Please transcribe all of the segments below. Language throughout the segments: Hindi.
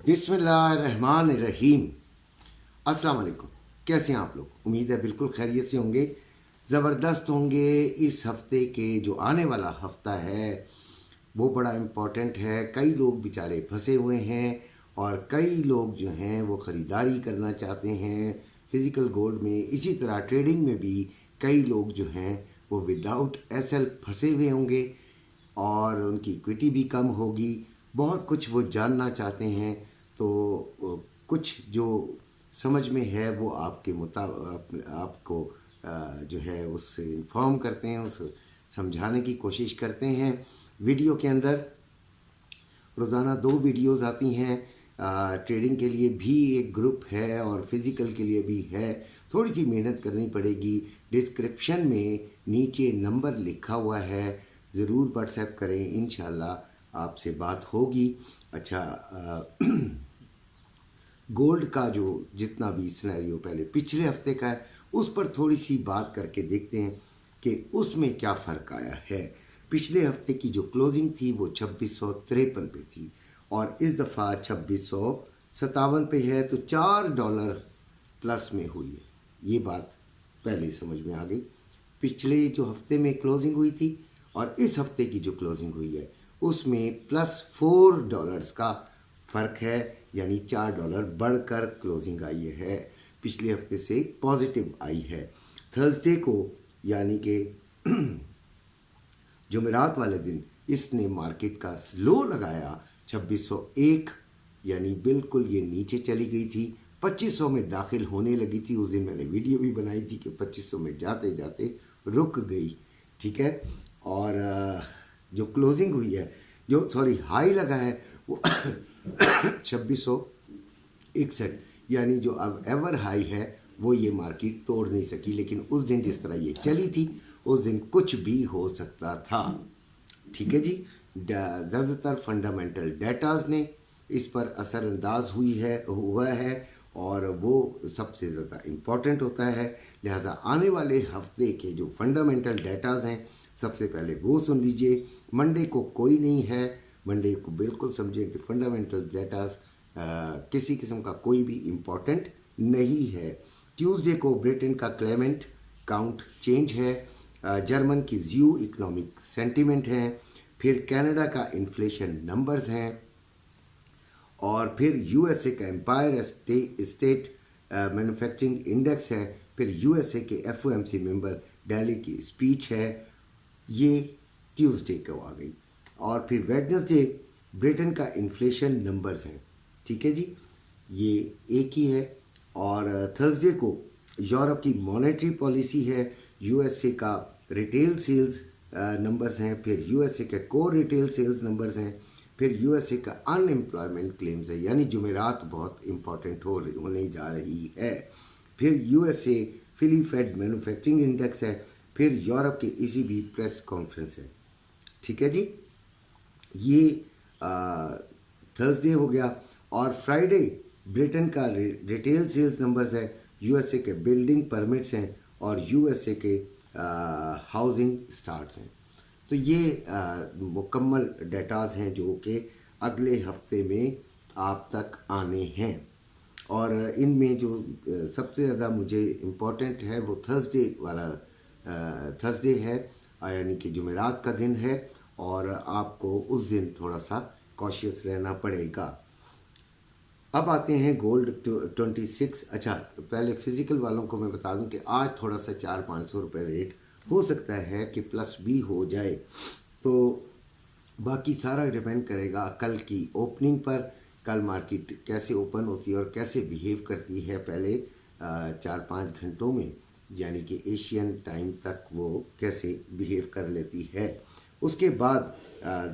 बिस्मिल्लाहिर्रहमानिर्रहीम। अस्सलाम वालेकुम। कैसे हैं आप लोग? उम्मीद है बिल्कुल खैरियत से होंगे, ज़बरदस्त होंगे। इस हफ्ते के जो आने वाला हफ्ता है वो बड़ा इम्पोर्टेंट है। कई लोग बेचारे फंसे हुए हैं और कई लोग जो हैं वो ख़रीदारी करना चाहते हैं फ़िज़िकल गोल्ड में। इसी तरह ट्रेडिंग में भी कई लोग जो हैं वो विदाउट एसएल फंसे हुए होंगे और उनकी इक्विटी भी कम होगी। बहुत कुछ वो जानना चाहते हैं, तो कुछ जो समझ में है वो आपके आपको जो है उससे इन्फॉर्म करते हैं, उस समझाने की कोशिश करते हैं। वीडियो के अंदर रोज़ाना 2 वीडियोज़ आती हैं। ट्रेडिंग के लिए भी एक ग्रुप है और फिज़िकल के लिए भी है। थोड़ी सी मेहनत करनी पड़ेगी। डिस्क्रिप्शन में नीचे नंबर लिखा हुआ है, ज़रूर व्हाट्सएप करें, इंशाल्लाह आपसे बात होगी। अच्छा, गोल्ड का जो जितना भी सिनेरियो पहले पिछले हफ्ते का है उस पर थोड़ी सी बात करके देखते हैं कि उसमें क्या फ़र्क आया है। पिछले हफ्ते की जो क्लोजिंग थी वो 2653 पे थी और इस दफ़ा 2657 पे है, तो $4 प्लस में हुई है। ये बात पहले समझ में आ गई। पिछले जो हफ्ते में क्लोजिंग हुई थी और इस हफ्ते की जो क्लोजिंग हुई है उसमें +$4 का फ़र्क है, यानी $4 बढ़कर क्लोजिंग आई है। पिछले हफ्ते से पॉजिटिव आई है। थर्सडे को यानी कि जुमेरात वाले दिन इसने मार्केट का स्लो लगाया 2601, यानी बिल्कुल ये नीचे चली गई थी। 2500 में दाखिल होने लगी थी। उस दिन मैंने वीडियो भी बनाई थी कि 2500 में जाते जाते रुक गई, ठीक है। और जो क्लोजिंग हुई है, जो हाई लगा है वो 2661, यानी जो अब एवर हाई है वो ये मार्केट तोड़ नहीं सकी। लेकिन उस दिन जिस तरह ये चली थी उस दिन कुछ भी हो सकता था, ठीक है जी। ज़्यादातर फंडामेंटल डेटाज ने इस पर असरअंदाज हुआ है और वो सबसे ज़्यादा इम्पॉर्टेंट होता है। लिहाजा आने वाले हफ्ते के जो फंडामेंटल डेटाज हैं सबसे पहले वो सुन लीजिए। मंडे को कोई नहीं है। मंडे को बिल्कुल समझें कि फंडामेंटल डेटाज किसी किस्म का कोई भी इम्पोर्टेंट नहीं है। ट्यूसडे को ब्रिटेन का क्लेमेंट काउंट चेंज है, जर्मन की ज़्यू इकोनॉमिक सेंटीमेंट है, फिर कनाडा का इन्फ्लेशन नंबर्स हैं और फिर यूएसए का एम्पायर स्टेट मैन्युफैक्चरिंग इंडेक्स है, फिर यूएसए के एफओएमसी मेंबर दिल्ली की स्पीच है। ये ट्यूसडे को आ गई। और फिर वेडनेसडे ब्रिटेन का इन्फ्लेशन नंबर्स हैं, ठीक है जी, ये एक ही है। और थर्सडे को यूरोप की मॉनेटरी पॉलिसी है, यूएसए का रिटेल सेल्स नंबर्स हैं, फिर यूएसए के कोर रिटेल सेल्स नंबर्स हैं, फिर यूएसए का अनएम्प्लॉयमेंट क्लेम्स है, यानी जुमेरात बहुत इंपॉर्टेंट होने जा रही है। फिर यूएसए फिली फेड मैन्युफैक्चरिंग इंडेक्स है, फिर यूरोप के ईसीबी प्रेस कॉन्फ्रेंस है, ठीक है जी। ये थर्सडे हो गया। और फ्राइडे ब्रिटेन का रिटेल सेल्स नंबर्स है, यूएसए के बिल्डिंग परमिट्स हैं और यूएसए के हाउसिंग स्टार्ट्स हैं। तो ये मुकम्मल डेटाज हैं जो कि अगले हफ्ते में आप तक आने हैं। और इनमें जो सबसे ज़्यादा मुझे इम्पोर्टेंट है वो थर्सडे है, यानी कि जुमेरात का दिन है और आपको उस दिन थोड़ा सा कॉशियस रहना पड़ेगा। अब आते हैं गोल्ड 26। अच्छा, पहले फ़िज़िकल वालों को मैं बता दूं कि आज थोड़ा सा 400-500 रुपये रेट हो सकता है कि प्लस भी हो जाए, तो बाकी सारा डिपेंड करेगा कल की ओपनिंग पर। कल मार्केट कैसे ओपन होती है और कैसे बिहेव करती है पहले 4-5 घंटों में, यानी कि एशियन टाइम तक वो कैसे बिहेव कर लेती है। उसके बाद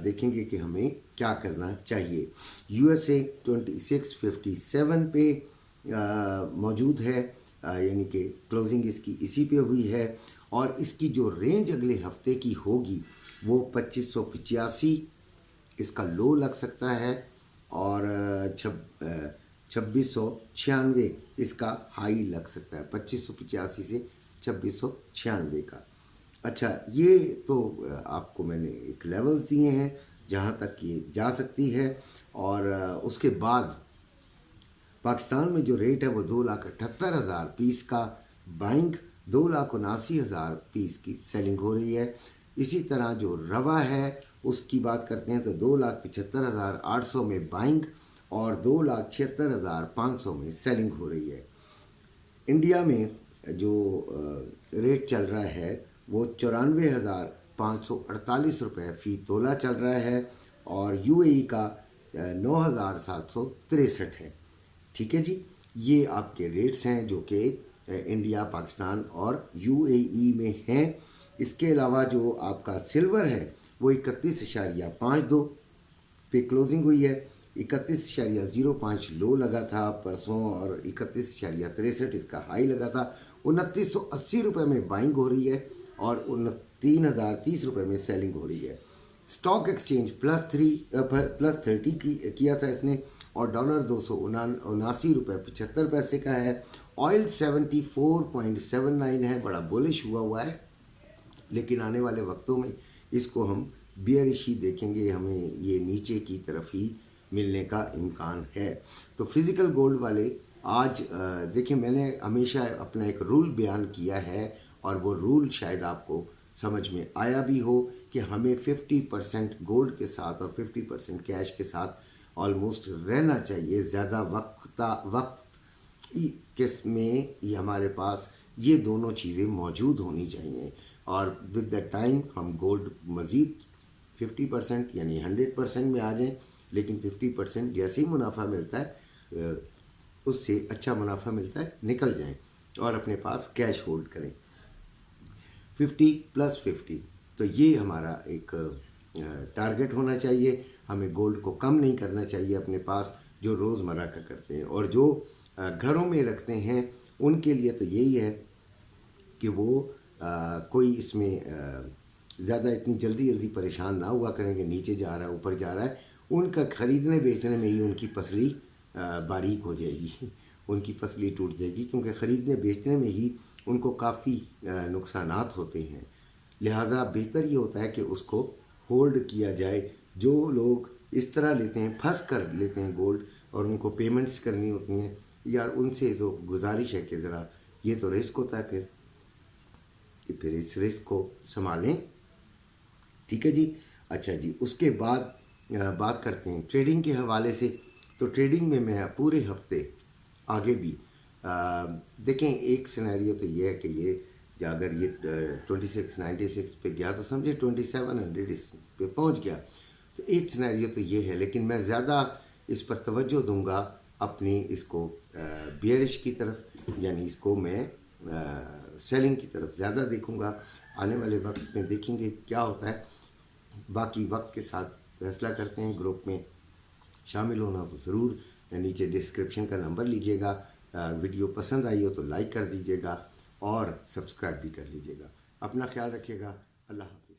देखेंगे कि हमें क्या करना चाहिए। यूएसए 2657 पे मौजूद है, यानी कि क्लोजिंग इसकी इसी पे हुई है और इसकी जो रेंज अगले हफ्ते की होगी वो 2585 इसका लो लग सकता है और 2696 इसका हाई लग सकता है, 2585 से 2696 का। अच्छा, ये तो आपको मैंने एक लेवल्स दिए हैं जहाँ तक ये जा सकती है और उसके बाद पाकिस्तान में जो रेट है वो 2,78,000 पीस का बाइंग, 2,79,000 पीस की सेलिंग हो रही है। इसी तरह जो रवा है उसकी बात करते हैं तो 2,75,800 में बाइंग और 2,76,500 में सेलिंग हो रही है। इंडिया में जो रेट चल रहा है वो 94,548 रुपये फ़ी तोला चल रहा है और यूएई का 9,763 है। ठीक है जी, ये आपके रेट्स हैं जो कि इंडिया, पाकिस्तान और यूएई में हैं। इसके अलावा जो आपका सिल्वर है वो 31.52 पे क्लोजिंग हुई है। 31.05 लो लगा था परसों और 31.63 इसका हाई लगा था। 2980 रुपये में बाइंग हो रही है और 3,030 रुपये में सेलिंग हो रही है। स्टॉक एक्सचेंज +30 किया था इसने और डॉलर 279 रुपये 75 पैसे का है। ऑयल 74.79 है, बड़ा बुलिश हुआ है, लेकिन आने वाले वक्तों में इसको हम बियरिश ही देखेंगे, हमें ये नीचे की तरफ ही मिलने का इम्कान है। तो फिज़िकल गोल्ड वाले आज देखिए, मैंने हमेशा अपना एक रूल बयान किया है और वो रूल शायद आपको समझ में आया भी हो कि हमें 50% गोल्ड के साथ और 50% कैश के साथ ऑलमोस्ट रहना चाहिए। ज़्यादा वक्त में ये हमारे पास ये दोनों चीज़ें मौजूद होनी चाहिए और विद द टाइम हम गोल्ड मज़ीद 50% यानी 100% में आ जाएं, लेकिन 50% जैसे ही मुनाफा मिलता है उससे अच्छा मुनाफा मिलता है निकल जाएं और अपने पास कैश होल्ड करें। 50+50 तो ये हमारा एक टारगेट होना चाहिए। हमें गोल्ड को कम नहीं करना चाहिए अपने पास, जो रोज़मर्रा का करते हैं। और जो घरों में रखते हैं उनके लिए तो यही है कि वो कोई इसमें ज़्यादा इतनी जल्दी परेशान ना हुआ करेंगे, नीचे जा रहा है ऊपर जा रहा है। उनका ख़रीदने बेचने में ही उनकी पसली बारीक हो जाएगी, उनकी पसली टूट जाएगी, क्योंकि ख़रीदने बेचने में ही उनको काफ़ी नुकसानात होते हैं। लिहाजा बेहतर ये होता है कि उसको होल्ड किया जाए। जो लोग इस तरह लेते हैं, फंस कर लेते हैं गोल्ड और उनको पेमेंट्स करनी होती हैं, यार उनसे तो गुजारिश है कि ज़रा, ये तो रिस्क होता है, फिर इस रिस्क को संभालें। ठीक है जी। अच्छा जी, उसके बाद बात करते हैं ट्रेडिंग के हवाले से। तो ट्रेडिंग में मैं पूरे हफ्ते आगे भी देखें, एक सिनेरियो तो ये है कि ये अगर ये 2696 पे गया तो समझे 2700 पे पहुंच गया, तो एक सिनेरियो तो ये है। लेकिन मैं ज़्यादा इस पर तवज्जो दूंगा अपनी इसको बियरिश की तरफ, यानी इसको मैं सेलिंग की तरफ ज़्यादा देखूंगा। आने वाले वक्त में देखेंगे क्या होता है। बाकी वक्त के साथ फैसला करते हैं। ग्रुप में शामिल होना तो ज़रूर नीचे डिस्क्रिप्शन का नंबर लीजिएगा। वीडियो पसंद आई हो तो लाइक कर दीजिएगा और सब्सक्राइब भी कर लीजिएगा। अपना ख्याल रखिएगा। अल्लाह हाफ़िज़।